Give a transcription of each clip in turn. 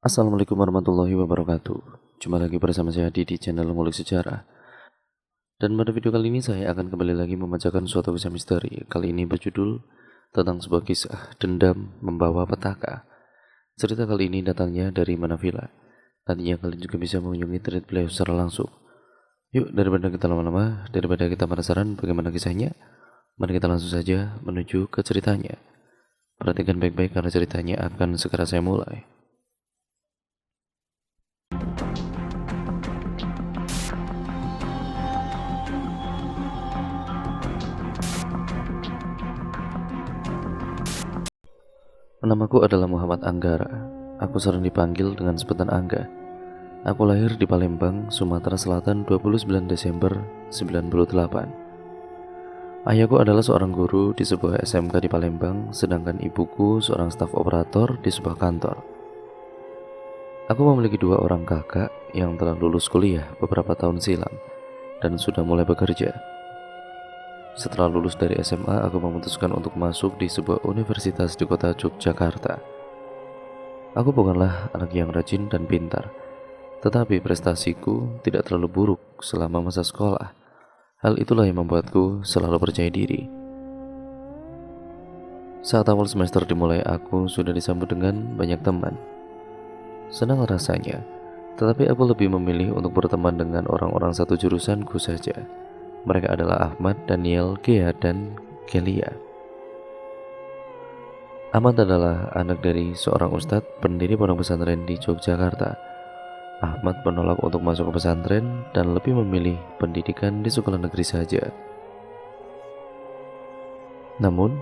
Assalamualaikum warahmatullahi wabarakatuh. Jumpa lagi bersama saya di channel Ngulik Sejarah. Dan pada video kali ini saya akan kembali lagi membacakan suatu kisah misteri. Kali ini berjudul tentang sebuah kisah dendam membawa petaka. Cerita kali ini datangnya dari Manavila. Nantinya kalian juga bisa mengunjungi thread beliau secara langsung. Yuk, daripada kita lama-lama, daripada kita penasaran bagaimana kisahnya, mari kita langsung saja menuju ke ceritanya. Perhatikan baik-baik karena ceritanya akan segera saya mulai. Namaku adalah Muhammad Anggara. Aku sering dipanggil dengan sebutan Angga. Aku lahir di Palembang, Sumatera Selatan 29 Desember 98. Ayahku adalah seorang guru di sebuah SMK di Palembang, sedangkan ibuku seorang staf operator di sebuah kantor. Aku memiliki dua orang kakak yang telah lulus kuliah beberapa tahun silam dan sudah mulai bekerja. Setelah lulus dari SMA, aku memutuskan untuk masuk di sebuah universitas di kota Yogyakarta. Aku bukanlah anak yang rajin dan pintar, tetapi prestasiku tidak terlalu buruk selama masa sekolah. Hal itulah yang membuatku selalu percaya diri. Saat awal semester dimulai, aku sudah disambut dengan banyak teman. Senang rasanya, tetapi aku lebih memilih untuk berteman dengan orang-orang satu jurusanku saja. Mereka adalah Ahmad, Daniel, Gea, dan Kelia. Ahmad adalah anak dari seorang ustadz pendiri pondok pesantren di Yogyakarta. Ahmad menolak untuk masuk ke pesantren dan lebih memilih pendidikan di sekolah negeri saja. Namun,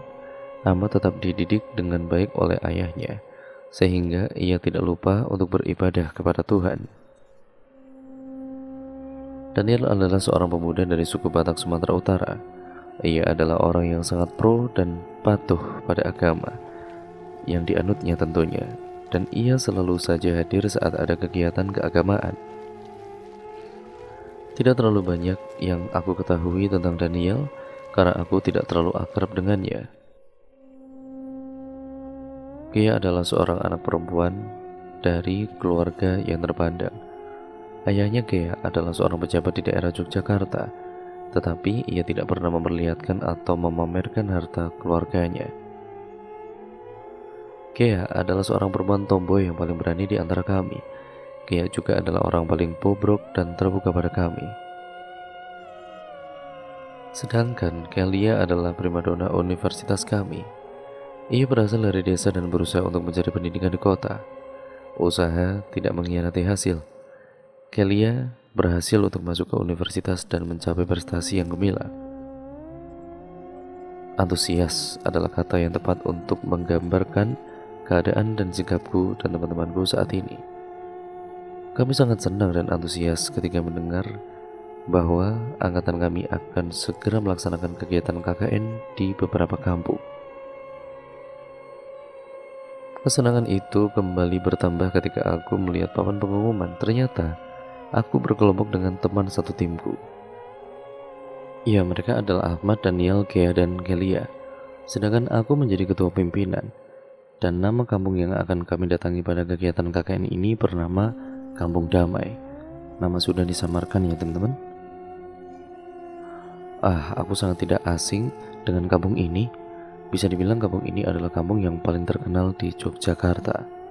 Ahmad tetap dididik dengan baik oleh ayahnya, sehingga ia tidak lupa untuk beribadah kepada Tuhan. Daniel adalah seorang pemuda dari suku Batak Sumatera Utara. Ia adalah orang yang sangat pro dan patuh pada agama yang dianutnya tentunya, dan ia selalu saja hadir saat ada kegiatan keagamaan. Tidak terlalu banyak yang aku ketahui tentang Daniel karena aku tidak terlalu akrab dengannya. Ia adalah seorang anak perempuan dari keluarga yang terpandang. Ayahnya Gea adalah seorang pejabat di daerah Yogyakarta, tetapi ia tidak pernah memperlihatkan atau memamerkan harta keluarganya. Gea adalah seorang perempuan tomboy yang paling berani di antara kami. Gea juga adalah orang paling bobrok dan terbuka pada kami. Sedangkan Kelia adalah primadona universitas kami. Ia berasal dari desa dan berusaha untuk mencari pendidikan di kota. Usaha tidak mengkhianati hasil. Kelia berhasil untuk masuk ke universitas dan mencapai prestasi yang gemilang. Antusias adalah kata yang tepat untuk menggambarkan keadaan dan sikapku dan teman-temanku saat ini. Kami sangat senang dan antusias ketika mendengar bahwa angkatan kami akan segera melaksanakan kegiatan KKN di beberapa kampung. Kesenangan itu kembali bertambah ketika aku melihat papan pengumuman. Ternyata aku berkelompok dengan teman satu timku. Ya, mereka adalah Ahmad, Daniel, Gea, dan Kelia. Sedangkan aku menjadi ketua pimpinan. Dan nama kampung yang akan kami datangi pada kegiatan KKN ini bernama Kampung Damai. Nama sudah disamarkan ya teman-teman. Aku sangat tidak asing dengan kampung ini. Bisa dibilang kampung ini adalah kampung yang paling terkenal di Yogyakarta.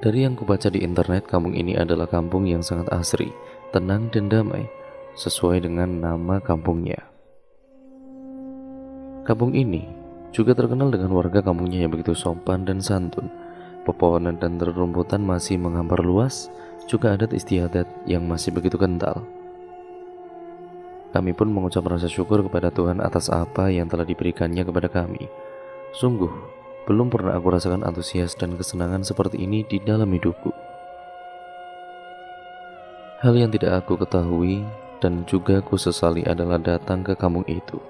Dari yang kubaca di internet, kampung ini adalah kampung yang sangat asri, tenang dan damai, sesuai dengan nama kampungnya. Kampung ini juga terkenal dengan warga kampungnya yang begitu sopan dan santun. Pepohonan dan rerumputan masih menghampar luas, juga adat istiadat yang masih begitu kental. Kami pun mengucap rasa syukur kepada Tuhan atas apa yang telah diberikannya kepada kami. Sungguh, belum pernah aku rasakan antusias dan kesenangan seperti ini di dalam hidupku. Hal yang tidak aku ketahui dan juga ku sesali adalah datang ke kampung itu.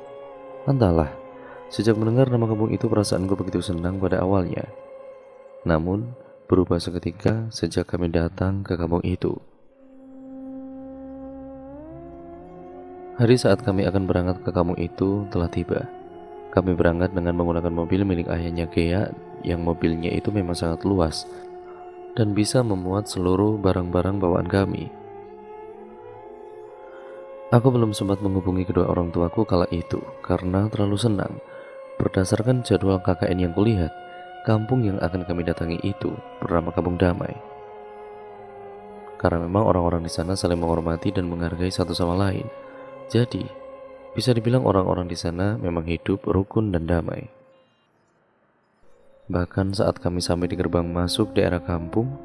Entahlah, sejak mendengar nama kampung itu perasaanku begitu senang pada awalnya. Namun, berubah seketika sejak kami datang ke kampung itu. Hari saat kami akan berangkat ke kampung itu telah tiba. Kami berangkat dengan menggunakan mobil milik ayahnya Gea, yang mobilnya itu memang sangat luas dan bisa memuat seluruh barang-barang bawaan kami. Aku belum sempat menghubungi kedua orang tuaku kala itu karena terlalu senang. Berdasarkan jadwal KKN yang kulihat, kampung yang akan kami datangi itu bernama Kampung Damai. Karena memang orang-orang di sana saling menghormati dan menghargai satu sama lain. Jadi, bisa dibilang orang-orang di sana memang hidup rukun dan damai. Bahkan saat kami sampai di gerbang masuk daerah kampung,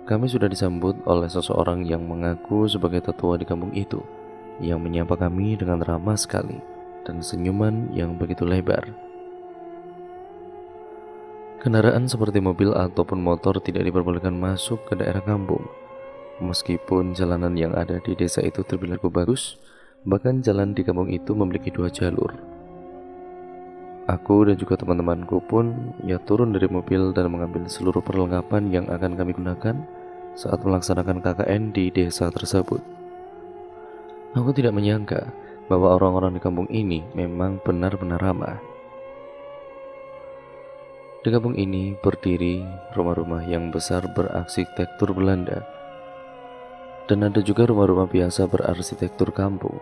kami sudah disambut oleh seseorang yang mengaku sebagai tetua di kampung itu, yang menyapa kami dengan ramah sekali dan senyuman yang begitu lebar. Kendaraan seperti mobil ataupun motor tidak diperbolehkan masuk ke daerah kampung. Meskipun jalanan yang ada di desa itu terbilang cukup bagus, bahkan jalan di kampung itu memiliki 2 jalur. Aku dan juga teman-temanku pun turun dari mobil dan mengambil seluruh perlengkapan yang akan kami gunakan saat melaksanakan KKN di desa tersebut. Aku tidak menyangka bahwa orang-orang di kampung ini memang benar-benar ramah. Di kampung ini berdiri rumah-rumah yang besar berarsitektur Belanda, dan ada juga rumah-rumah biasa berarsitektur kampung,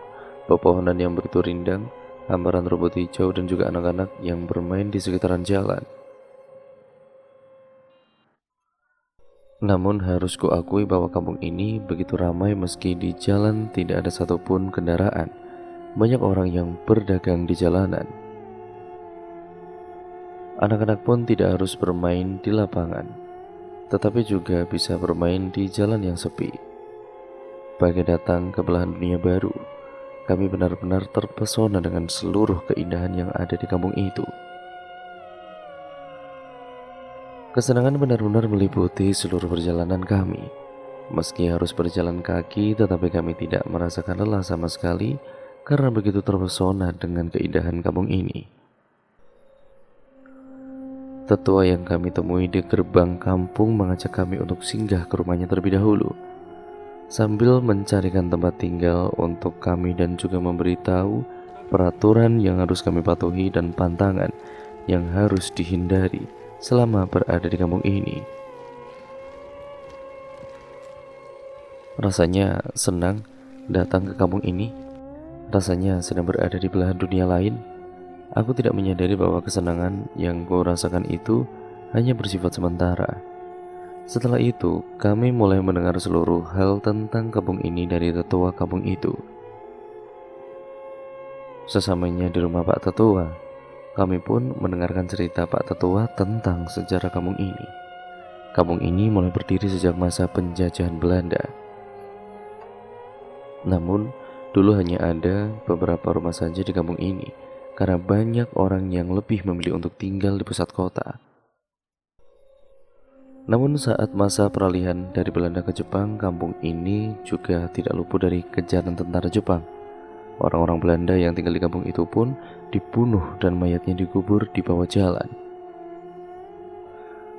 pepohonan yang begitu rindang, hamparan rumput hijau, dan juga anak-anak yang bermain di sekitaran jalan. Namun harus kuakui bahwa kampung ini begitu ramai meski di jalan tidak ada satupun kendaraan. Banyak orang yang berdagang di jalanan. Anak-anak pun tidak harus bermain di lapangan, tetapi juga bisa bermain di jalan yang sepi. Bagai datang ke belahan dunia baru, kami benar-benar terpesona dengan seluruh keindahan yang ada di kampung itu. Kesenangan benar-benar meliputi seluruh perjalanan kami. Meski harus berjalan kaki, tetapi kami tidak merasakan lelah sama sekali karena begitu terpesona dengan keindahan kampung ini. Tetua yang kami temui di gerbang kampung mengajak kami untuk singgah ke rumahnya terlebih dahulu, sambil mencarikan tempat tinggal untuk kami dan juga memberitahu peraturan yang harus kami patuhi dan pantangan yang harus dihindari selama berada di kampung ini. Rasanya senang datang ke kampung ini, rasanya sedang berada di belahan dunia lain. Aku tidak menyadari bahwa kesenangan yang ku rasakan itu hanya bersifat sementara. Setelah itu, kami mulai mendengar seluruh hal tentang kampung ini dari tetua kampung itu. Sesamanya di rumah Pak Tetua, kami pun mendengarkan cerita Pak Tetua tentang sejarah kampung ini. Kampung ini mulai berdiri sejak masa penjajahan Belanda. Namun, dulu hanya ada beberapa rumah saja di kampung ini, karena banyak orang yang lebih memilih untuk tinggal di pusat kota. Namun saat masa peralihan dari Belanda ke Jepang, kampung ini juga tidak luput dari kejaran tentara Jepang. Orang-orang Belanda yang tinggal di kampung itu pun dibunuh dan mayatnya dikubur di bawah jalan.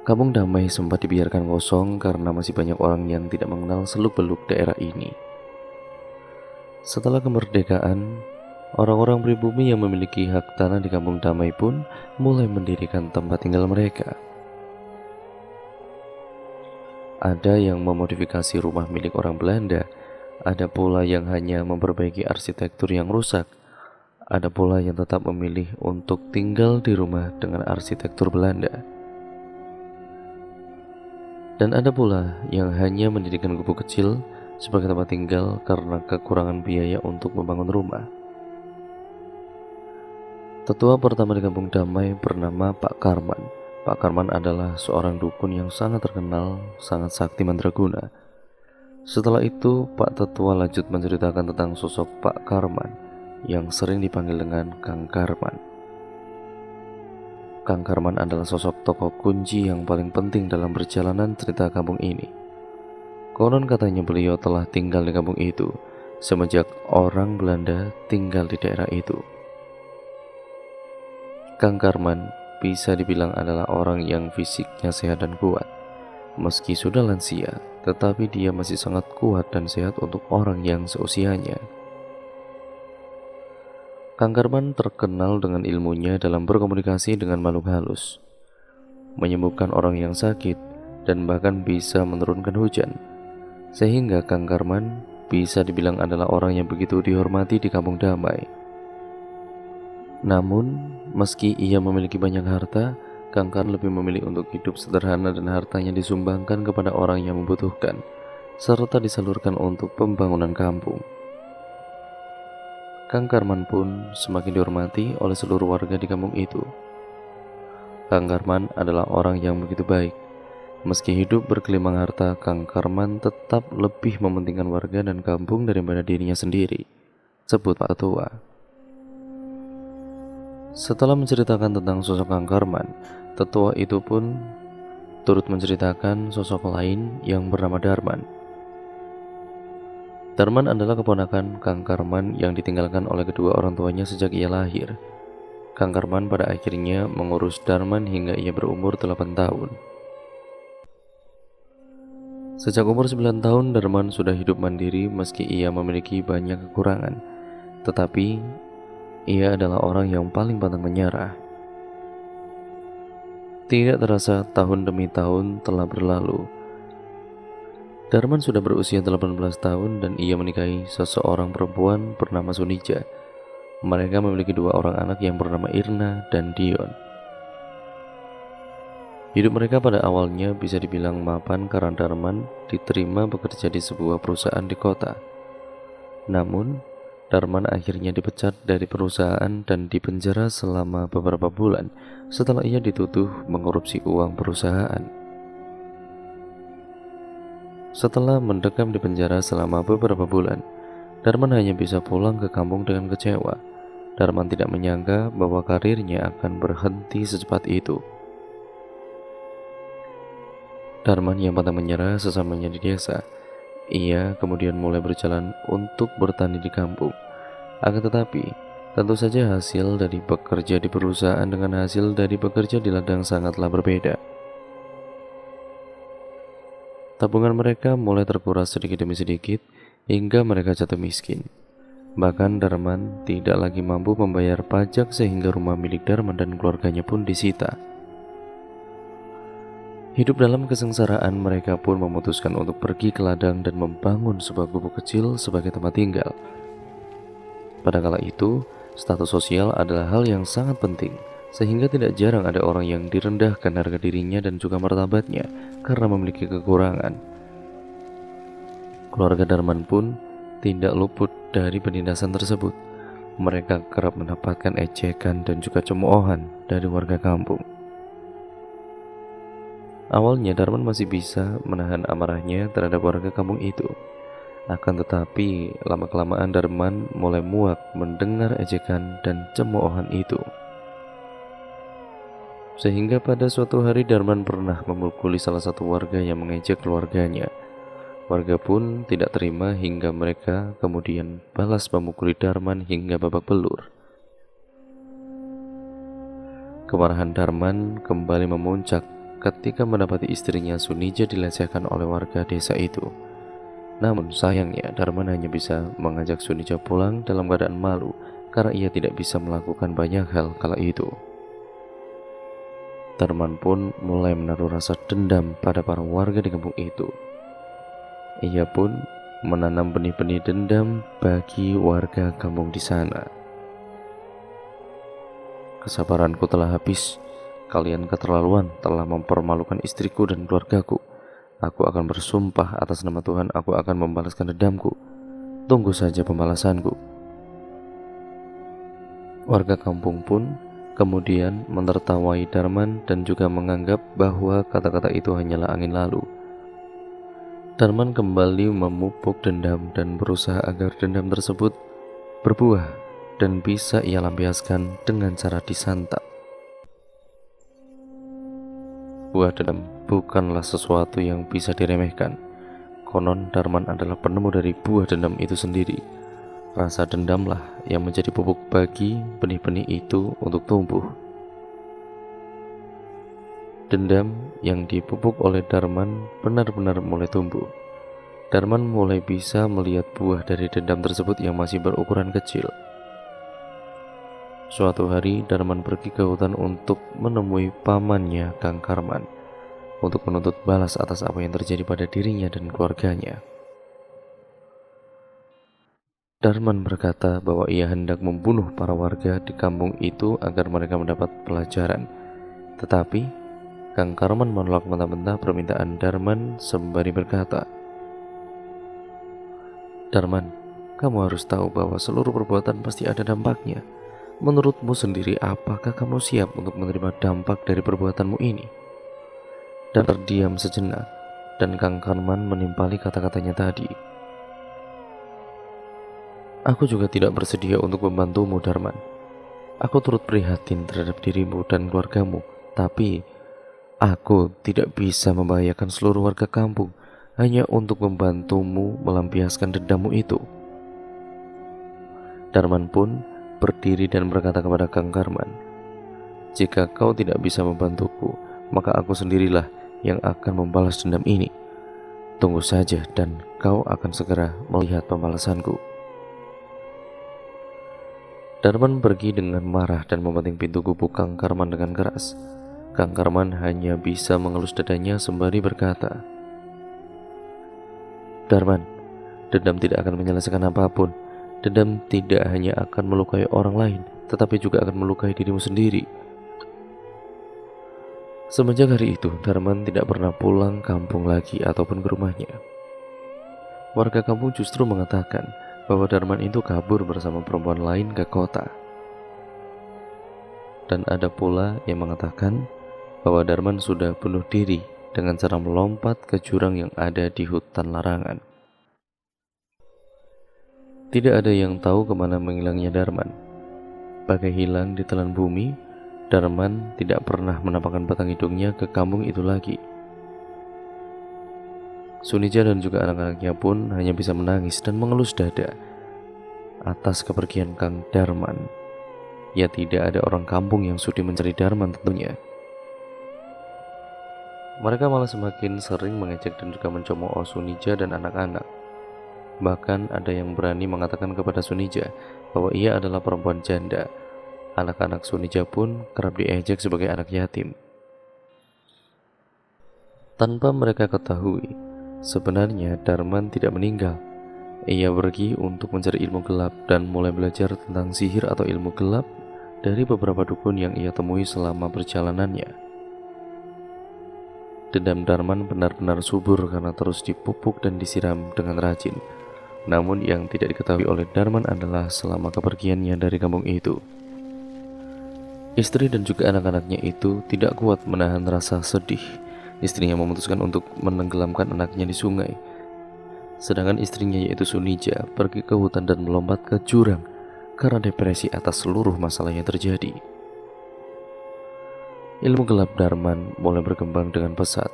Kampung Damai sempat dibiarkan kosong karena masih banyak orang yang tidak mengenal seluk-beluk daerah ini. Setelah kemerdekaan, orang-orang pribumi yang memiliki hak tanah di Kampung Damai pun mulai mendirikan tempat tinggal mereka. Ada yang memodifikasi rumah milik orang Belanda, ada pula yang hanya memperbaiki arsitektur yang rusak, ada pula yang tetap memilih untuk tinggal di rumah dengan arsitektur Belanda. Dan ada pula yang hanya mendirikan gubuk kecil sebagai tempat tinggal karena kekurangan biaya untuk membangun rumah. Tetua pertama di Kampung Damai bernama Pak Karman. Pak Karman adalah seorang dukun yang sangat terkenal, sangat sakti mandraguna. Setelah itu, Pak Tetua lanjut menceritakan tentang sosok Pak Karman yang sering dipanggil dengan Kang Karman. Kang Karman adalah sosok tokoh kunci yang paling penting dalam perjalanan cerita kampung ini. Konon katanya beliau telah tinggal di kampung itu semenjak orang Belanda tinggal di daerah itu. Kang Karman bisa dibilang adalah orang yang fisiknya sehat dan kuat. Meski sudah lansia, tetapi dia masih sangat kuat dan sehat untuk orang yang seusianya. Kang Karman terkenal dengan ilmunya dalam berkomunikasi dengan makhluk halus, menyembuhkan orang yang sakit, dan bahkan bisa menurunkan hujan. Sehingga Kang Karman bisa dibilang adalah orang yang begitu dihormati di Kampung Damai. Namun, meski ia memiliki banyak harta, Kang Karman lebih memilih untuk hidup sederhana dan hartanya disumbangkan kepada orang yang membutuhkan, serta disalurkan untuk pembangunan kampung. Kang Karman pun semakin dihormati oleh seluruh warga di kampung itu. Kang Karman adalah orang yang begitu baik. Meski hidup bergelimang harta, Kang Karman tetap lebih mementingkan warga dan kampung daripada dirinya sendiri. Sebut Pak Tua. Setelah menceritakan tentang sosok Kang Karman, tetua itu pun turut menceritakan sosok lain yang bernama Darman. Darman adalah keponakan Kang Karman yang ditinggalkan oleh kedua orang tuanya sejak ia lahir. Kang Karman pada akhirnya mengurus Darman hingga ia berumur 8 tahun. Sejak umur 9 tahun, Darman sudah hidup mandiri meski ia memiliki banyak kekurangan. Tetapi, ia adalah orang yang paling pantang menyerah. Tidak terasa tahun demi tahun telah berlalu. Darman sudah berusia 18 tahun dan ia menikahi seseorang perempuan bernama Sunija. Mereka memiliki 2 orang anak yang bernama Irna dan Dion. Hidup mereka pada awalnya bisa dibilang mapan karena Darman diterima bekerja di sebuah perusahaan di kota. Namun, Darman akhirnya dipecat dari perusahaan dan dipenjara selama beberapa bulan setelah ia dituduh mengkorupsi uang perusahaan. Setelah mendekam di penjara selama beberapa bulan, Darman hanya bisa pulang ke kampung dengan kecewa. Darman tidak menyangka bahwa karirnya akan berhenti secepat itu. Darman yang pantang menyerah sesamanya di desa. Ia kemudian mulai berjalan untuk bertani di kampung. Akan tetapi, tentu saja hasil dari bekerja di perusahaan dengan hasil dari bekerja di ladang sangatlah berbeda. Tabungan mereka mulai terkuras sedikit demi sedikit hingga mereka jatuh miskin. Bahkan Darman tidak lagi mampu membayar pajak sehingga rumah milik Darman dan keluarganya pun disita. Hidup dalam kesengsaraan, mereka pun memutuskan untuk pergi ke ladang dan membangun sebuah gubuk kecil sebagai tempat tinggal. Pada kala itu, status sosial adalah hal yang sangat penting, sehingga tidak jarang ada orang yang direndahkan harga dirinya dan juga martabatnya karena memiliki kekurangan. Keluarga Darman pun tidak luput dari penindasan tersebut. Mereka kerap mendapatkan ejekan dan juga cemoohan dari warga kampung. Awalnya Darman masih bisa menahan amarahnya terhadap warga kampung itu. Akan tetapi, lama-kelamaan Darman mulai muak mendengar ejekan dan cemoohan itu. Sehingga pada suatu hari Darman pernah memukuli salah satu warga yang mengejek keluarganya. Warga pun tidak terima hingga mereka kemudian balas memukuli Darman hingga babak belur. Kemarahan Darman kembali memuncak ketika mendapati istrinya Sunija dilecehkan oleh warga desa itu. Namun sayangnya Darman hanya bisa mengajak Sunija pulang dalam keadaan malu karena ia tidak bisa melakukan banyak hal kala itu. Darman pun mulai menaruh rasa dendam pada para warga di kampung itu. Ia pun menanam benih-benih dendam bagi warga kampung di sana. Kesabaranku telah habis. Kalian keterlaluan telah mempermalukan istriku dan keluargaku. Aku akan bersumpah atas nama Tuhan, aku akan membalaskan dendamku. Tunggu saja pembalasanku. Warga kampung pun kemudian menertawai Darman dan juga menganggap bahwa kata-kata itu hanyalah angin lalu. Darman kembali memupuk dendam dan berusaha agar dendam tersebut berbuah dan bisa ia lampiaskan dengan cara disantap. Buah dendam bukanlah sesuatu yang bisa diremehkan. Konon Darman adalah penemu dari buah dendam itu sendiri. Rasa dendamlah yang menjadi pupuk bagi benih-benih itu untuk tumbuh. Dendam yang dipupuk oleh Darman benar-benar mulai tumbuh. Darman mulai bisa melihat buah dari dendam tersebut yang masih berukuran kecil. Suatu hari Darman pergi ke hutan untuk menemui pamannya Kang Karman. untuk menuntut balas atas apa yang terjadi pada dirinya dan keluarganya. Darman berkata bahwa ia hendak membunuh para warga di kampung itu agar mereka mendapat pelajaran. Tetapi Kang Karman menolak mentah-mentah permintaan Darman sembari berkata, "Darman, kamu harus tahu bahwa seluruh perbuatan pasti ada dampaknya. Menurutmu sendiri, apakah kamu siap untuk menerima dampak dari perbuatanmu ini?" Dan terdiam sejenak, dan Kang Karman menimpali kata-katanya tadi. "Aku juga tidak bersedia untuk membantumu, Darman. Aku turut prihatin terhadap dirimu dan keluargamu, tapi aku tidak bisa membahayakan seluruh warga kampung hanya untuk membantumu melampiaskan dendammu itu." Darman pun berdiri dan berkata kepada Kang Karman, "Jika kau tidak bisa membantuku, maka aku sendirilah yang akan membalas dendam ini. Tunggu saja dan kau akan segera melihat pembalasanku." Darman pergi dengan marah dan membanting pintu gubuk Kang Karman dengan keras. Kang Karman hanya bisa mengelus dadanya sembari berkata, "Darman, dendam tidak akan menyelesaikan apapun. Dendam tidak hanya akan melukai orang lain, tetapi juga akan melukai dirimu sendiri." Semenjak hari itu, Darman tidak pernah pulang kampung lagi ataupun ke rumahnya. Warga kampung justru mengatakan bahwa Darman itu kabur bersama perempuan lain ke kota. Dan ada pula yang mengatakan bahwa Darman sudah bunuh diri dengan cara melompat ke jurang yang ada di hutan larangan. Tidak ada yang tahu kemana menghilangnya Darman. Bagai hilang di telan bumi, Darman tidak pernah menampakkan batang hidungnya ke kampung itu lagi. Sunija dan juga anak-anaknya pun hanya bisa menangis dan mengelus dada atas kepergian Kang Darman. Ya, tidak ada orang kampung yang sudi mencari Darman tentunya. Mereka malah semakin sering mengejek dan juga mencemooh Sunija dan anak-anak. Bahkan ada yang berani mengatakan kepada Sunija bahwa ia adalah perempuan janda. Anak-anak Sunija pun kerap diejek sebagai anak yatim. Tanpa mereka ketahui, sebenarnya Darman tidak meninggal. Ia pergi untuk mencari ilmu gelap dan mulai belajar tentang sihir atau ilmu gelap dari beberapa dukun yang ia temui selama perjalanannya. Dendam Darman benar-benar subur karena terus dipupuk dan disiram dengan rajin. Namun yang tidak diketahui oleh Darman adalah selama kepergiannya dari kampung itu, istri dan juga anak-anaknya itu tidak kuat menahan rasa sedih. Istrinya memutuskan untuk menenggelamkan anaknya di sungai. Sedangkan istrinya yaitu Sunija pergi ke hutan dan melompat ke jurang karena depresi atas seluruh masalah yang terjadi. Ilmu gelap Darman mulai berkembang dengan pesat.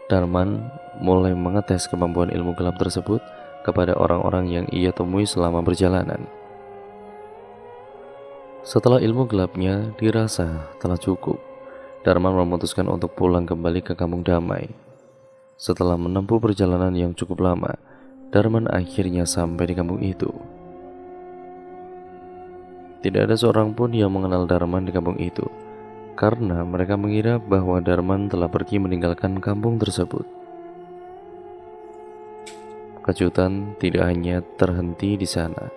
Darman mulai mengetes kemampuan ilmu gelap tersebut kepada orang-orang yang ia temui selama perjalanan. Setelah ilmu gelapnya dirasa telah cukup, Darman memutuskan untuk pulang kembali ke kampung damai. Setelah menempuh perjalanan yang cukup lama, Darman akhirnya sampai di kampung itu. Tidak ada seorang pun yang mengenal Darman di kampung itu, karena mereka mengira bahwa Darman telah pergi meninggalkan kampung tersebut. Kejutan tidak hanya terhenti di sana.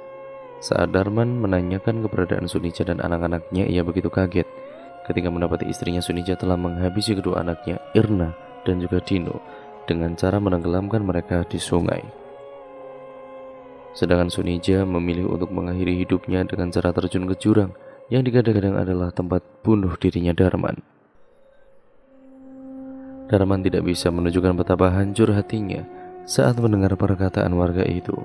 Saat Darman menanyakan keberadaan Sunija dan anak-anaknya, ia begitu kaget ketika mendapati istrinya Sunija telah menghabisi kedua anaknya, Irna dan juga Dino, dengan cara menenggelamkan mereka di sungai. Sedangkan Sunija memilih untuk mengakhiri hidupnya dengan cara terjun ke jurang yang digadang-gadang adalah tempat bunuh dirinya Darman. Darman tidak bisa menunjukkan betapa hancur hatinya saat mendengar perkataan warga itu.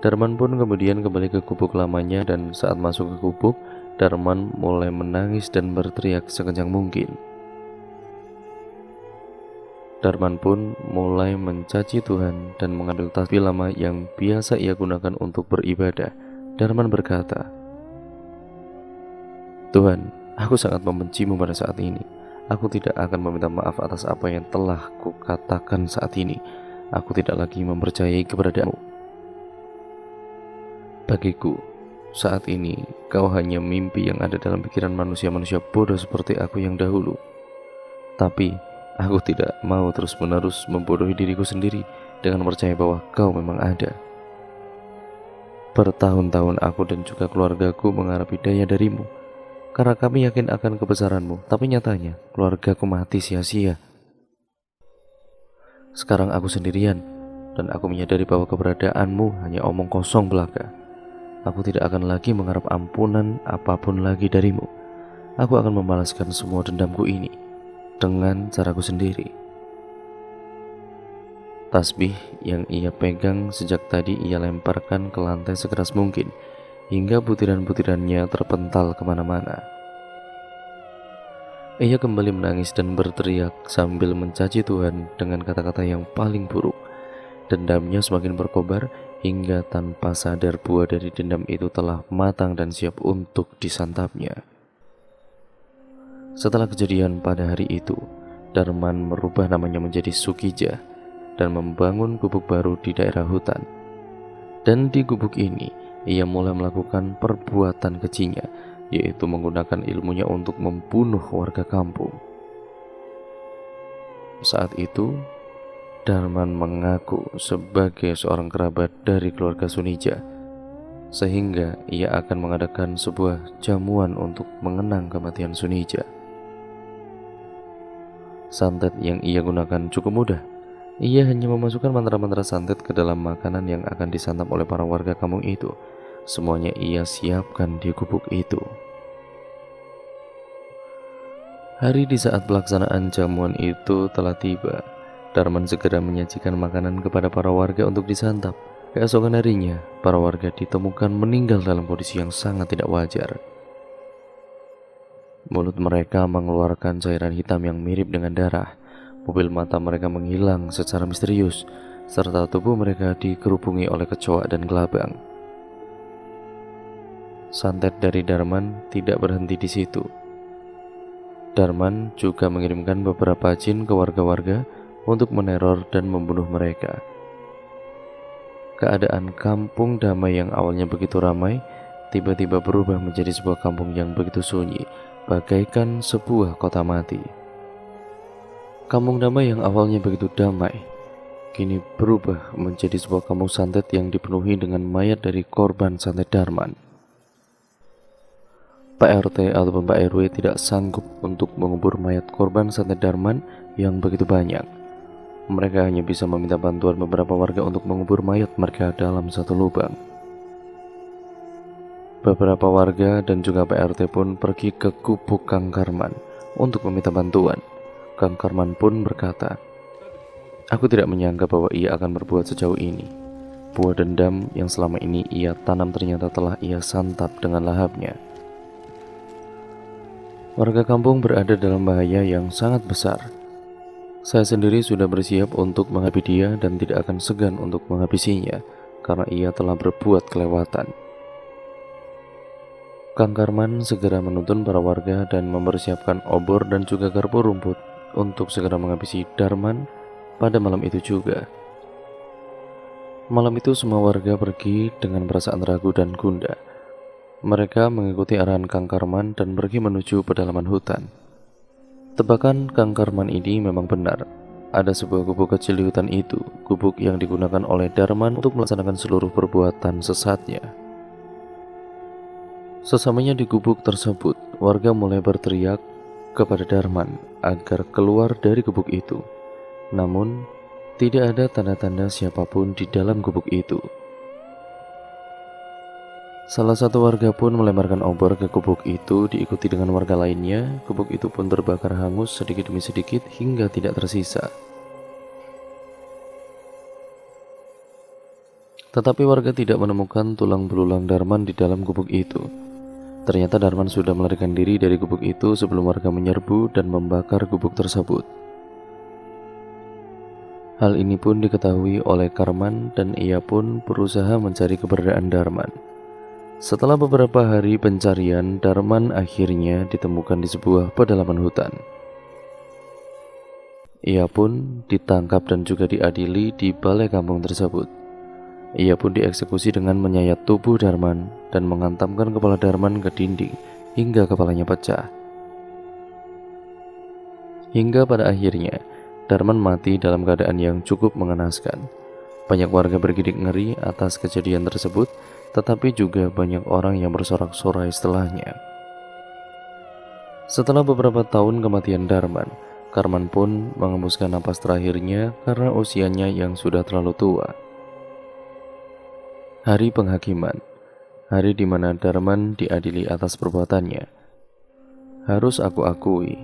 Darman pun kemudian kembali ke gubuk lamanya, dan saat masuk ke gubuk, Darman mulai menangis dan berteriak sekencang mungkin. Darman pun mulai mencaci Tuhan dan mengambil tasbih lama yang biasa ia gunakan untuk beribadah. Darman berkata, "Tuhan, aku sangat membencimu pada saat ini. Aku tidak akan meminta maaf atas apa yang telah kukatakan saat ini. Aku tidak lagi mempercayai keberadaanmu. Bagiku, saat ini kau hanya mimpi yang ada dalam pikiran manusia-manusia bodoh seperti aku yang dahulu. Tapi Aku tidak mau terus-menerus membodohi diriku sendiri dengan percaya bahwa kau memang ada. Bertahun-tahun aku dan juga keluargaku mengharap hidayah darimu, karena kami yakin akan kebesaranmu, tapi nyatanya keluargaku mati sia-sia. Sekarang aku sendirian, dan aku menyadari bahwa keberadaanmu hanya omong kosong belaka. Aku tidak akan lagi mengharap ampunan apapun lagi darimu. Aku akan membalaskan semua dendamku ini dengan caraku sendiri. Tasbih yang ia pegang sejak tadi ia lemparkan ke lantai sekeras mungkin, hingga butiran-butirannya terpental kemana-mana. Ia kembali menangis dan berteriak sambil mencaci Tuhan dengan kata-kata yang paling buruk. Dendamnya semakin berkobar hingga tanpa sadar buah dari dendam itu telah matang dan siap untuk disantapnya. Setelah kejadian pada hari itu, Darman merubah namanya menjadi Sukija dan membangun gubuk baru di daerah hutan. Dan di gubuk ini, ia mulai melakukan perbuatan kejinya, yaitu menggunakan ilmunya untuk membunuh warga kampung. Saat itu, Darman mengaku sebagai seorang kerabat dari keluarga Sunija, sehingga ia akan mengadakan sebuah jamuan untuk mengenang kematian Sunija. Santet yang ia gunakan cukup mudah. Ia hanya memasukkan mantra-mantra santet ke dalam makanan yang akan disantap oleh para warga kampung itu. Semuanya ia siapkan di gubuk itu. Hari di saat pelaksanaan jamuan itu telah tiba. Darman segera menyajikan makanan kepada para warga untuk disantap. Keesokan harinya, para warga ditemukan meninggal dalam kondisi yang sangat tidak wajar. Mulut mereka mengeluarkan cairan hitam yang mirip dengan darah. Pupil mata mereka menghilang secara misterius, serta tubuh mereka dikerubungi oleh kecoa dan gelabang. Santet dari Darman tidak berhenti di situ. Darman juga mengirimkan beberapa jin ke warga-warga untuk meneror dan membunuh mereka. Keadaan kampung damai yang awalnya begitu ramai, tiba-tiba berubah menjadi sebuah kampung yang begitu sunyi, bagaikan sebuah kota mati. Kampung damai yang awalnya begitu damai, kini berubah menjadi sebuah kampung santet yang dipenuhi dengan mayat dari korban santet Darman. Pak RT ataupun Pak RW tidak sanggup untuk mengubur mayat korban santet Darman yang begitu banyak. Mereka hanya bisa meminta bantuan beberapa warga untuk mengubur mayat mereka dalam satu lubang. Beberapa warga dan juga Pak RT pun pergi ke gubuk Kang Karman untuk meminta bantuan. Kang Karman pun berkata, "Aku tidak menyangka bahwa ia akan berbuat sejauh ini. Buah dendam yang selama ini ia tanam ternyata telah ia santap dengan lahapnya." Warga kampung berada dalam bahaya yang sangat besar. Saya sendiri sudah bersiap untuk menghadapi dia dan tidak akan segan untuk menghabisinya karena ia telah berbuat kelewatan. Kang Karman segera menuntun para warga dan mempersiapkan obor dan juga garpu rumput untuk segera menghabisi Darman pada malam itu juga. Malam itu semua warga pergi dengan perasaan ragu dan gundah. Mereka mengikuti arahan Kang Karman dan pergi menuju pedalaman hutan. Tebakan Kang Karman ini memang benar. Ada sebuah gubuk kecil di hutan itu, gubuk yang digunakan oleh Darman untuk melaksanakan seluruh perbuatan sesatnya. Sesamanya di gubuk tersebut, warga mulai berteriak kepada Darman agar keluar dari gubuk itu. Namun, tidak ada tanda-tanda siapapun di dalam gubuk itu. Salah satu warga pun melemparkan obor ke gubuk itu, diikuti dengan warga lainnya. Gubuk itu pun terbakar hangus sedikit demi sedikit hingga tidak tersisa. Tetapi warga tidak menemukan tulang belulang Darman di dalam gubuk itu. Ternyata Darman sudah melarikan diri dari gubuk itu sebelum warga menyerbu dan membakar gubuk tersebut. Hal ini pun diketahui oleh Karman dan ia pun berusaha mencari keberadaan Darman. Setelah beberapa hari pencarian, Darman akhirnya ditemukan di sebuah pedalaman hutan. Ia pun ditangkap dan juga diadili di balai kampung tersebut. Ia pun dieksekusi dengan menyayat tubuh Darman dan menghantamkan kepala Darman ke dinding hingga kepalanya pecah. Hingga pada akhirnya, Darman mati dalam keadaan yang cukup mengenaskan. Banyak warga bergidik ngeri atas kejadian tersebut, tetapi juga banyak orang yang bersorak-sorai setelahnya. Setelah beberapa tahun kematian Darman, Karman pun mengembuskan napas terakhirnya karena usianya yang sudah terlalu tua. Hari penghakiman, hari di mana Darman diadili atas perbuatannya. Harus aku akui,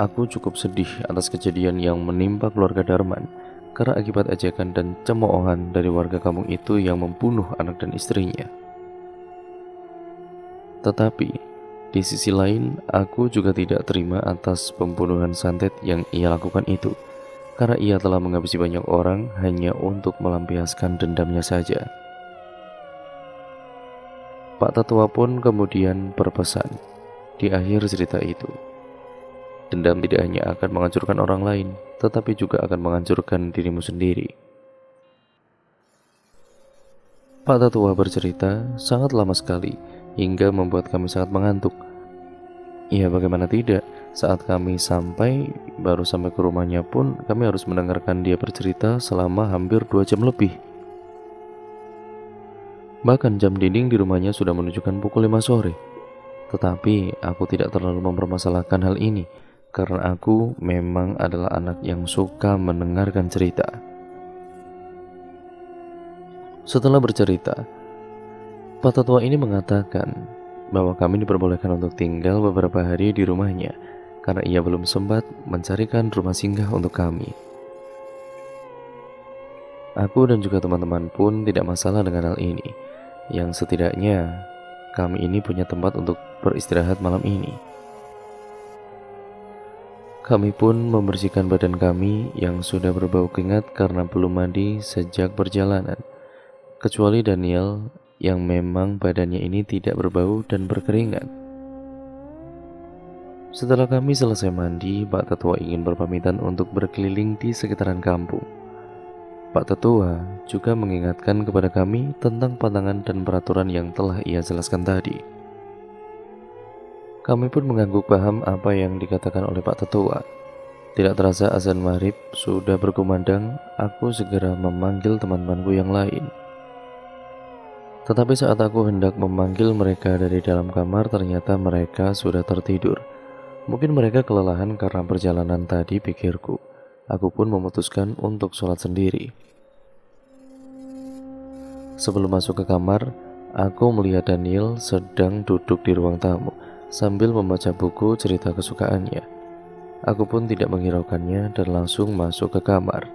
aku cukup sedih atas kejadian yang menimpa keluarga Darman karena akibat ajakan dan cemoohan dari warga kampung itu yang membunuh anak dan istrinya. Tetapi, di sisi lain, aku juga tidak terima atas pembunuhan santet yang ia lakukan itu, karena ia telah menghabisi banyak orang hanya untuk melampiaskan dendamnya saja. Pak Tetua pun kemudian berpesan di akhir cerita itu, dendam tidak hanya akan menghancurkan orang lain, tetapi juga akan menghancurkan dirimu sendiri. Pak Tetua bercerita sangat lama sekali, hingga membuat kami sangat mengantuk. Ya bagaimana tidak, saat kami baru sampai ke rumahnya pun kami harus mendengarkan dia bercerita selama hampir 2 jam lebih. Bahkan jam dinding di rumahnya sudah menunjukkan pukul 5 sore. Tetapi aku tidak terlalu mempermasalahkan hal ini, karena aku memang adalah anak yang suka mendengarkan cerita. Setelah bercerita, Pak Tetua ini mengatakan bahwa kami diperbolehkan untuk tinggal beberapa hari di rumahnya karena ia belum sempat mencarikan rumah singgah untuk kami. Aku dan juga teman-teman pun tidak masalah dengan hal ini, yang setidaknya kami ini punya tempat untuk beristirahat malam ini. Kami pun membersihkan badan kami yang sudah berbau keringat karena belum mandi sejak perjalanan, kecuali Daniel yang memang badannya ini tidak berbau dan berkeringat. Setelah kami selesai mandi, Pak Tetua ingin berpamitan untuk berkeliling di sekitaran kampung. Pak Tetua juga mengingatkan kepada kami tentang pantangan dan peraturan yang telah ia jelaskan tadi. Kami pun mengangguk paham apa yang dikatakan oleh Pak Tetua. Tidak terasa azan maghrib sudah berkumandang, aku segera memanggil teman-temanku yang lain. Tetapi saat aku hendak memanggil mereka dari dalam kamar, ternyata mereka sudah tertidur. Mungkin mereka kelelahan karena perjalanan tadi, pikirku. Aku pun memutuskan untuk sholat sendiri. Sebelum masuk ke kamar, aku melihat Daniel sedang duduk di ruang tamu sambil membaca buku cerita kesukaannya. Aku pun tidak menghiraukannya dan langsung masuk ke kamar.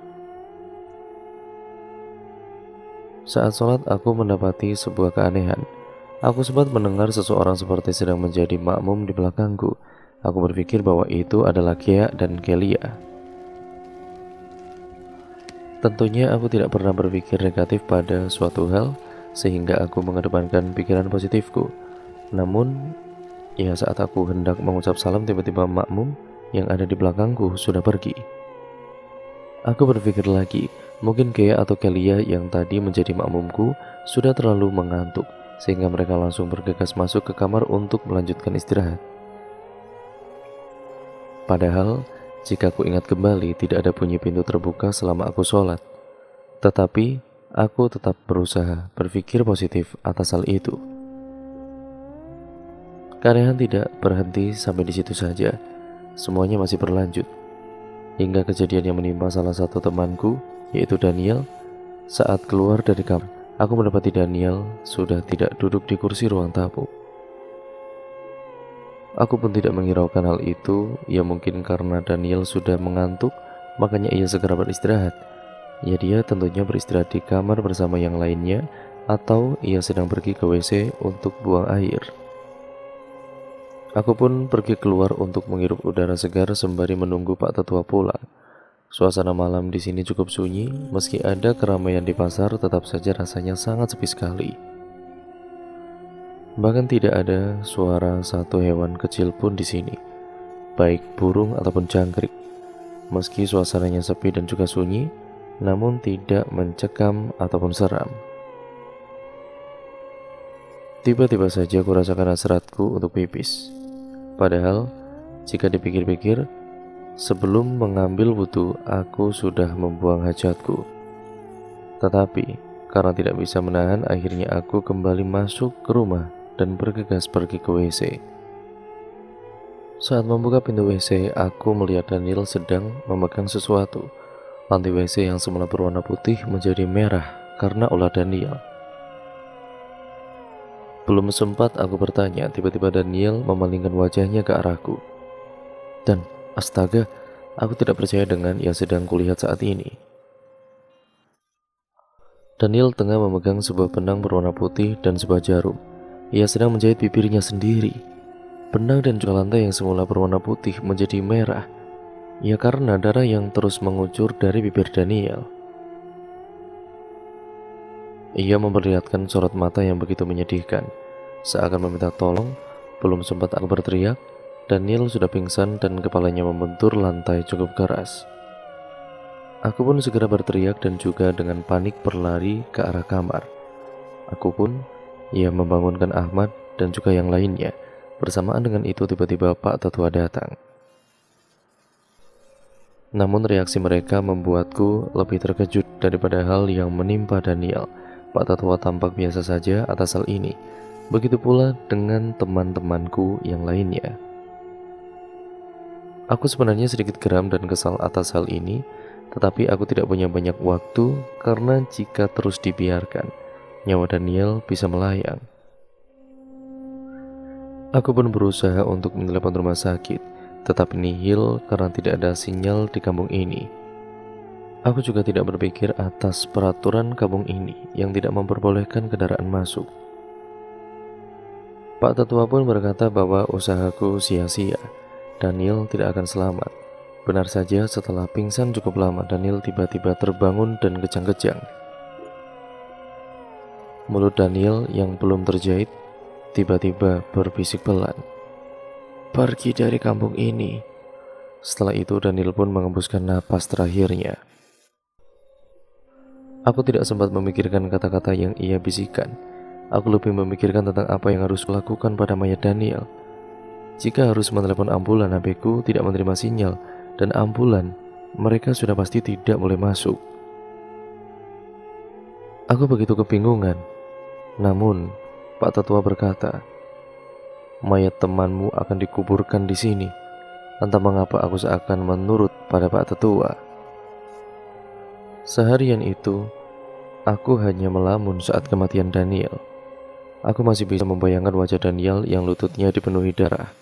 Saat sholat, aku mendapati sebuah keanehan. Aku sempat mendengar seseorang seperti sedang menjadi makmum di belakangku. Aku berpikir bahwa itu adalah Kia dan Kelia. Tentunya aku tidak pernah berpikir negatif pada suatu hal, sehingga aku mengedepankan pikiran positifku. Namun, ya saat aku hendak mengucap salam, tiba-tiba makmum yang ada di belakangku sudah pergi. Aku berpikir lagi, mungkin Kea atau Kelia yang tadi menjadi makmumku sudah terlalu mengantuk, sehingga mereka langsung bergegas masuk ke kamar untuk melanjutkan istirahat. Padahal, jika aku ingat kembali, tidak ada bunyi pintu terbuka selama aku sholat. Tetapi, aku tetap berusaha berpikir positif atas hal itu. Keanehan tidak berhenti sampai di situ saja. Semuanya masih berlanjut. Hingga kejadian yang menimpa salah satu temanku, yaitu Daniel. Saat keluar dari kamar, aku mendapati Daniel sudah tidak duduk di kursi ruang tamu. Aku pun tidak menghiraukan hal itu, ya mungkin karena Daniel sudah mengantuk, makanya ia segera beristirahat. Ya dia tentunya beristirahat di kamar bersama yang lainnya, atau ia sedang pergi ke WC untuk buang air. Aku pun pergi keluar untuk menghirup udara segar sembari menunggu Pak Tetua pulang. Suasana malam di sini cukup sunyi, meski ada keramaian di pasar, tetap saja rasanya sangat sepi sekali. Bahkan tidak ada suara satu hewan kecil pun di sini, baik burung ataupun jangkrik. Meski suasananya sepi dan juga sunyi, namun tidak mencekam ataupun seram. Tiba-tiba saja aku rasakan hasratku untuk pipis. Padahal, jika dipikir-pikir, Sebelum mengambil wudhu, aku sudah membuang hajatku. Tetapi, karena tidak bisa menahan, akhirnya aku kembali masuk ke rumah dan bergegas pergi ke WC. Saat membuka pintu WC, aku melihat Daniel sedang memegang sesuatu. Lantai WC yang semula berwarna putih menjadi merah karena ulah Daniel. Belum sempat aku bertanya, tiba-tiba Daniel memalingkan wajahnya ke arahku. Dan, astaga, aku tidak percaya dengan yang sedang kulihat saat ini. Daniel tengah memegang sebuah benang berwarna putih dan sebuah jarum. Ia sedang menjahit bibirnya sendiri. Benang dan juga lantai yang semula berwarna putih menjadi merah. Ya karena darah yang terus mengucur dari bibir Daniel. Ia memperlihatkan sorot mata yang begitu menyedihkan. Seakan meminta tolong, belum sempat aku berteriak, Daniel sudah pingsan dan kepalanya membentur lantai cukup keras. Aku pun segera berteriak dan juga dengan panik berlari ke arah kamar. Aku pun, ia membangunkan Ahmad dan juga yang lainnya. Bersamaan dengan itu tiba-tiba Pak Tetua datang. Namun reaksi mereka membuatku lebih terkejut daripada hal yang menimpa Daniel. Pak Tetua tampak biasa saja atas hal ini. Begitu pula dengan teman-temanku yang lainnya. Aku sebenarnya sedikit geram dan kesal atas hal ini, tetapi aku tidak punya banyak waktu karena jika terus dibiarkan, nyawa Daniel bisa melayang. Aku pun berusaha untuk menelepon rumah sakit, tetapi nihil karena tidak ada sinyal di kampung ini. Aku juga tidak berpikir atas peraturan kampung ini yang tidak memperbolehkan kendaraan masuk. Pak Tetua pun berkata bahwa usahaku sia-sia. Daniel tidak akan selamat. Benar saja, setelah pingsan cukup lama, Daniel tiba-tiba terbangun dan kejang-kejang. Mulut Daniel yang belum terjahit tiba-tiba berbisik pelan, "Pergi dari kampung ini." Setelah itu Daniel pun mengembuskan napas terakhirnya. Aku tidak sempat memikirkan kata-kata yang ia bisikan. Aku lebih memikirkan tentang apa yang harus kulakukan pada mayat Daniel. Jika harus menelepon ambulan, HP-ku tidak menerima sinyal, dan ambulan mereka sudah pasti tidak boleh masuk. Aku begitu kebingungan. Namun Pak Tetua berkata, "Mayat temanmu akan dikuburkan di sini." Entah mengapa aku seakan menurut pada Pak Tetua. Seharian itu, aku hanya melamun saat kematian Daniel. Aku masih bisa membayangkan wajah Daniel yang lututnya dipenuhi darah,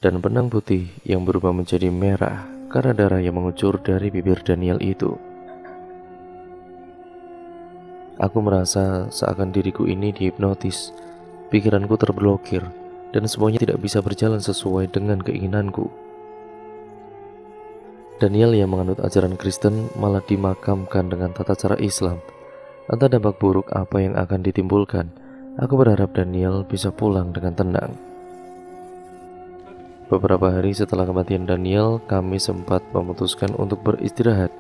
dan benang putih yang berubah menjadi merah karena darah yang mengucur dari bibir Daniel itu. Aku merasa seakan diriku ini dihipnotis, pikiranku terblokir, dan semuanya tidak bisa berjalan sesuai dengan keinginanku. Daniel yang menganut ajaran Kristen malah dimakamkan dengan tata cara Islam. Entah dampak buruk apa yang akan ditimbulkan. Aku berharap Daniel bisa pulang dengan tenang. Beberapa hari setelah kematian Daniel, kami sempat memutuskan untuk beristirahat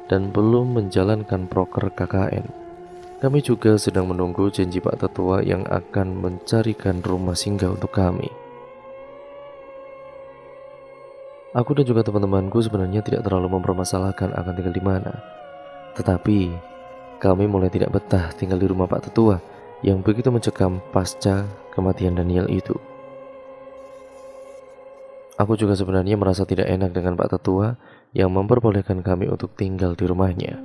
dan belum menjalankan proker KKN. Kami juga sedang menunggu janji Pak Tetua yang akan mencarikan rumah singgah untuk kami. Aku dan juga teman-temanku sebenarnya tidak terlalu mempermasalahkan akan tinggal di mana. Tetapi, kami mulai tidak betah tinggal di rumah Pak Tetua yang begitu mencekam pasca kematian Daniel itu. Aku juga sebenarnya merasa tidak enak dengan Pak Tetua yang memperbolehkan kami untuk tinggal di rumahnya.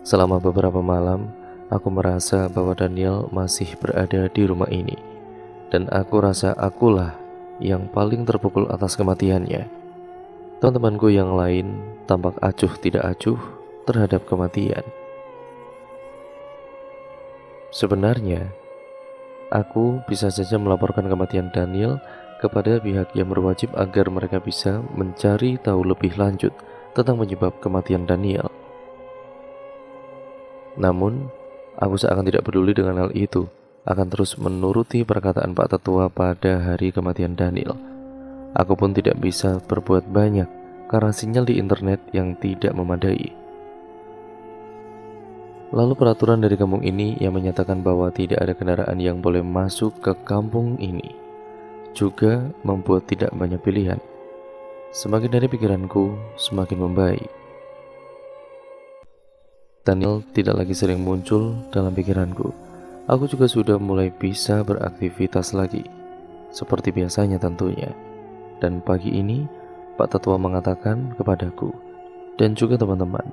Selama beberapa malam, aku merasa bahwa Daniel masih berada di rumah ini, dan aku rasa akulah yang paling terpukul atas kematiannya. Teman-temanku yang lain tampak acuh tidak acuh terhadap kematian. Sebenarnya, aku bisa saja melaporkan kematian Daniel kepada pihak yang berwajib agar mereka bisa mencari tahu lebih lanjut tentang penyebab kematian Daniel. Namun, aku seakan tidak peduli dengan hal itu, akan terus menuruti perkataan Pak Tetua pada hari kematian Daniel. Aku pun tidak bisa berbuat banyak karena sinyal di internet yang tidak memadai. Lalu peraturan dari kampung ini yang menyatakan bahwa tidak ada kendaraan yang boleh masuk ke kampung ini juga membuat tidak banyak pilihan. Semakin dari pikiranku, semakin membaik. Daniel tidak lagi sering muncul dalam pikiranku. Aku juga sudah mulai bisa beraktivitas lagi, seperti biasanya tentunya. Dan pagi ini, Pak Tetua mengatakan kepadaku, dan juga teman-teman,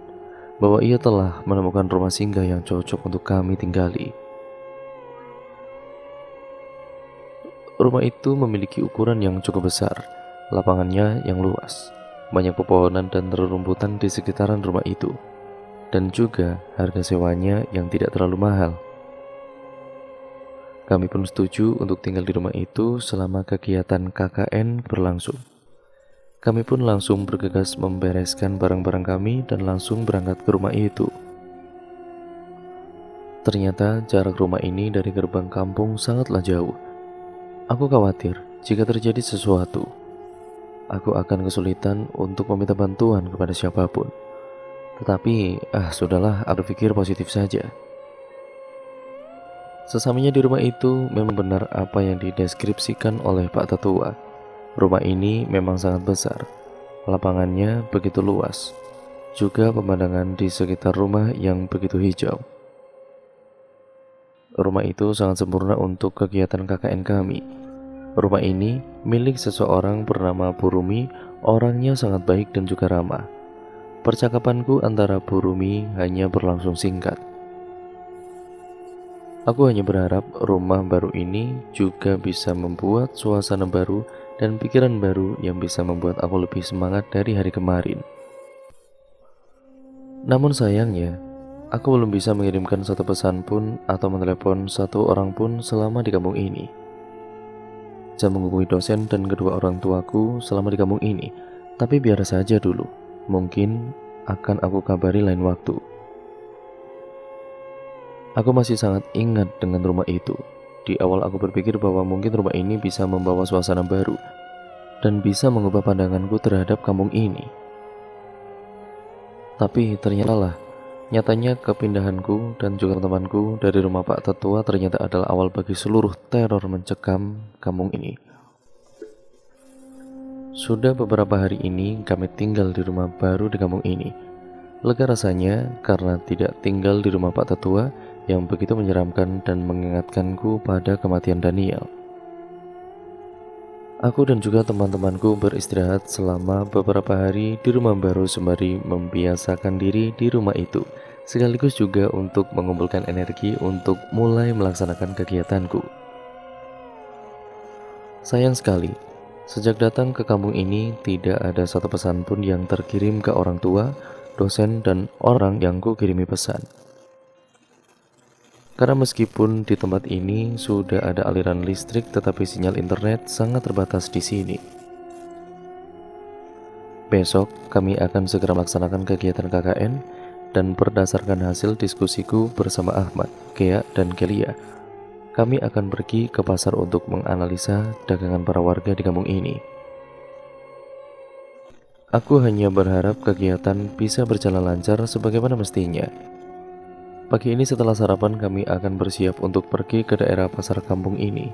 bahwa ia telah menemukan rumah singgah yang cocok untuk kami tinggali. Rumah itu memiliki ukuran yang cukup besar, lapangannya yang luas, banyak pepohonan dan rerumputan di sekitaran rumah itu, dan juga harga sewanya yang tidak terlalu mahal. Kami pun setuju untuk tinggal di rumah itu selama kegiatan KKN berlangsung. Kami pun langsung bergegas membereskan barang-barang kami dan langsung berangkat ke rumah itu. Ternyata jarak rumah ini dari gerbang kampung sangatlah jauh. Aku khawatir jika terjadi sesuatu, aku akan kesulitan untuk meminta bantuan kepada siapapun. Tetapi, sudahlah, aku pikir positif saja. Sesamanya di rumah itu, memang benar apa yang dideskripsikan oleh Pak Tetua. Rumah ini memang sangat besar, lapangannya begitu luas, juga pemandangan di sekitar rumah yang begitu hijau. Rumah itu sangat sempurna untuk kegiatan KKN kami. Rumah ini milik seseorang bernama Bu Rumi, orangnya sangat baik dan juga ramah. Percakapanku antara Bu Rumi hanya berlangsung singkat. Aku hanya berharap rumah baru ini juga bisa membuat suasana baru dan pikiran baru yang bisa membuat aku lebih semangat dari hari kemarin. Namun sayangnya, aku belum bisa mengirimkan satu pesan pun atau menelepon satu orang pun selama di kampung ini. Saya menghubungi dosen dan kedua orang tuaku selama di kampung ini, tapi biar saja dulu. Mungkin akan aku kabari lain waktu. Aku masih sangat ingat dengan rumah itu. Di awal aku berpikir bahwa mungkin rumah ini bisa membawa suasana baru dan bisa mengubah pandanganku terhadap kampung ini. Tapi nyatanya kepindahanku dan juga temanku dari rumah Pak Tetua ternyata adalah awal bagi seluruh teror mencekam kampung ini. Sudah beberapa hari ini kami tinggal di rumah baru di kampung ini. Lega rasanya karena tidak tinggal di rumah Pak Tetua yang begitu menyeramkan dan mengingatkanku pada kematian Daniel. Aku dan juga teman-temanku beristirahat selama beberapa hari di rumah baru sembari membiasakan diri di rumah itu, sekaligus juga untuk mengumpulkan energi untuk mulai melaksanakan kegiatanku. Sayang sekali, sejak datang ke kampung ini tidak ada satu pesan pun yang terkirim ke orang tua, dosen, dan orang yang ku kirimi pesan. Karena meskipun di tempat ini sudah ada aliran listrik, tetapi sinyal internet sangat terbatas di sini. Besok kami akan segera melaksanakan kegiatan KKN dan berdasarkan hasil diskusiku bersama Ahmad, Kea, dan Kelia, kami akan pergi ke pasar untuk menganalisa dagangan para warga di kampung ini. Aku hanya berharap kegiatan bisa berjalan lancar sebagaimana mestinya. Pagi ini setelah sarapan kami akan bersiap untuk pergi ke daerah pasar kampung ini,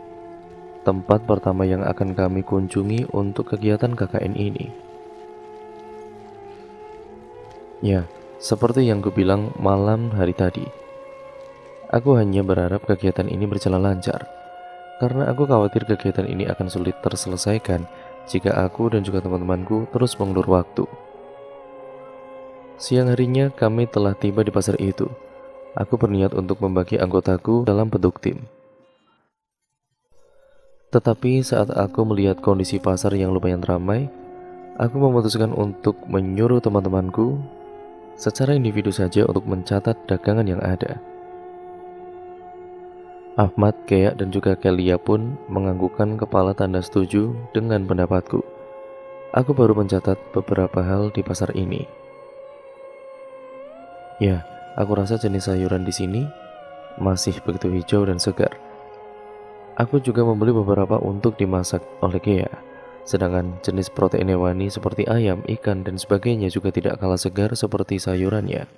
tempat pertama yang akan kami kunjungi untuk kegiatan KKN ini. Ya, seperti yang kubilang malam hari tadi, aku hanya berharap kegiatan ini berjalan lancar, karena aku khawatir kegiatan ini akan sulit terselesaikan jika aku dan juga teman-temanku terus mengulur waktu. Siang harinya kami telah tiba di pasar itu. Aku berniat untuk membagi anggotaku dalam bentuk tim. Tetapi saat aku melihat kondisi pasar yang lumayan ramai, aku memutuskan untuk menyuruh teman-temanku secara individu saja untuk mencatat dagangan yang ada. Ahmad, Kea, dan juga Kelia pun menganggukkan kepala tanda setuju dengan pendapatku. Aku baru mencatat beberapa hal di pasar ini. Ya, aku rasa jenis sayuran di sini masih begitu hijau dan segar. Aku juga membeli beberapa untuk dimasak oleh Kea. Sedangkan jenis protein hewani seperti ayam, ikan, dan sebagainya juga tidak kalah segar seperti sayurannya.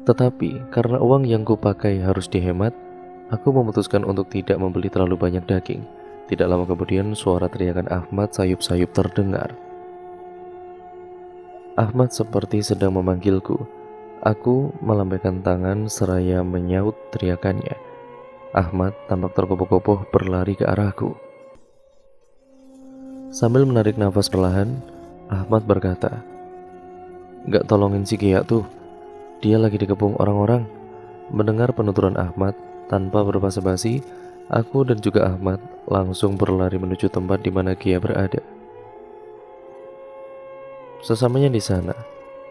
Tetapi karena uang yang kupakai harus dihemat, aku memutuskan untuk tidak membeli terlalu banyak daging, Tidak lama kemudian suara teriakan Ahmad sayup-sayup terdengar. Ahmad seperti sedang memanggilku. Aku melambaikan tangan seraya menyaut teriakannya. Ahmad tampak tergopoh-gopoh berlari ke arahku. Sambil menarik nafas perlahan, Ahmad berkata, "Gak tolongin si Kia tuh, dia lagi dikepung orang-orang." Mendengar penuturan Ahmad, tanpa berbasa-basi, aku dan juga Ahmad langsung berlari menuju tempat di mana Kia berada. Sesamanya di sana,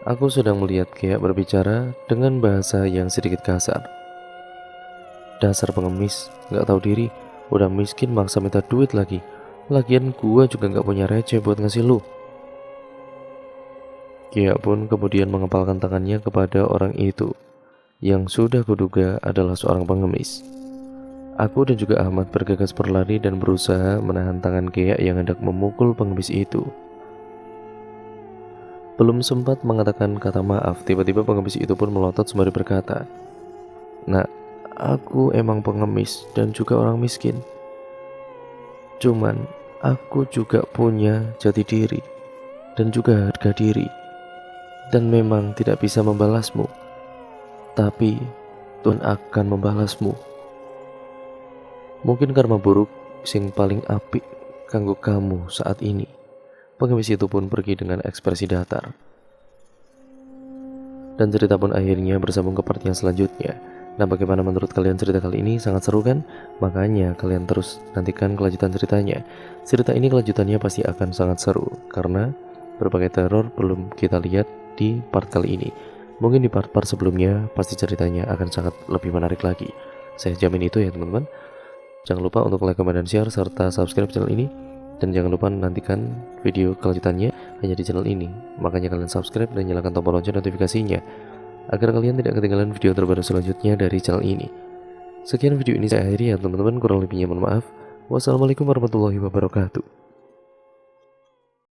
aku sedang melihat Kia berbicara dengan bahasa yang sedikit kasar. "Dasar pengemis, gak tahu diri, udah miskin maksa minta duit lagi. Lagian gua juga gak punya receh buat ngasih lu." Kia pun kemudian mengepalkan tangannya kepada orang itu, yang sudah kuduga adalah seorang pengemis. Aku dan juga Ahmad bergegas berlari dan berusaha menahan tangan Kia yang hendak memukul pengemis itu. Belum sempat mengatakan kata maaf, tiba-tiba pengemis itu pun melotot sembari berkata, "Nak, aku emang pengemis dan juga orang miskin. Cuman aku juga punya jati diri dan juga harga diri. Dan memang tidak bisa membalasmu. Tapi Tuhan akan membalasmu. Mungkin karma buruk sing paling apik kanggo kamu saat ini." Pengemis itu pun pergi dengan ekspresi datar. Dan cerita pun akhirnya bersambung ke part yang selanjutnya. Nah, bagaimana menurut kalian cerita kali ini? Sangat seru kan? Makanya kalian terus nantikan kelanjutan ceritanya. Cerita ini kelanjutannya pasti akan sangat seru, karena berbagai teror belum kita lihat di part kali ini. Mungkin di part-part sebelumnya pasti ceritanya akan sangat lebih menarik lagi. Saya jamin itu ya teman-teman. Jangan lupa untuk like, comment, dan share, serta subscribe channel ini. Dan jangan lupa nantikan video kelanjutannya hanya di channel ini. Makanya kalian subscribe dan nyalakan tombol lonceng notifikasinya, agar kalian tidak ketinggalan video terbaru selanjutnya dari channel ini. Sekian video ini saya akhiri ya teman-teman, kurang lebihnya mohon maaf. Wassalamualaikum warahmatullahi wabarakatuh.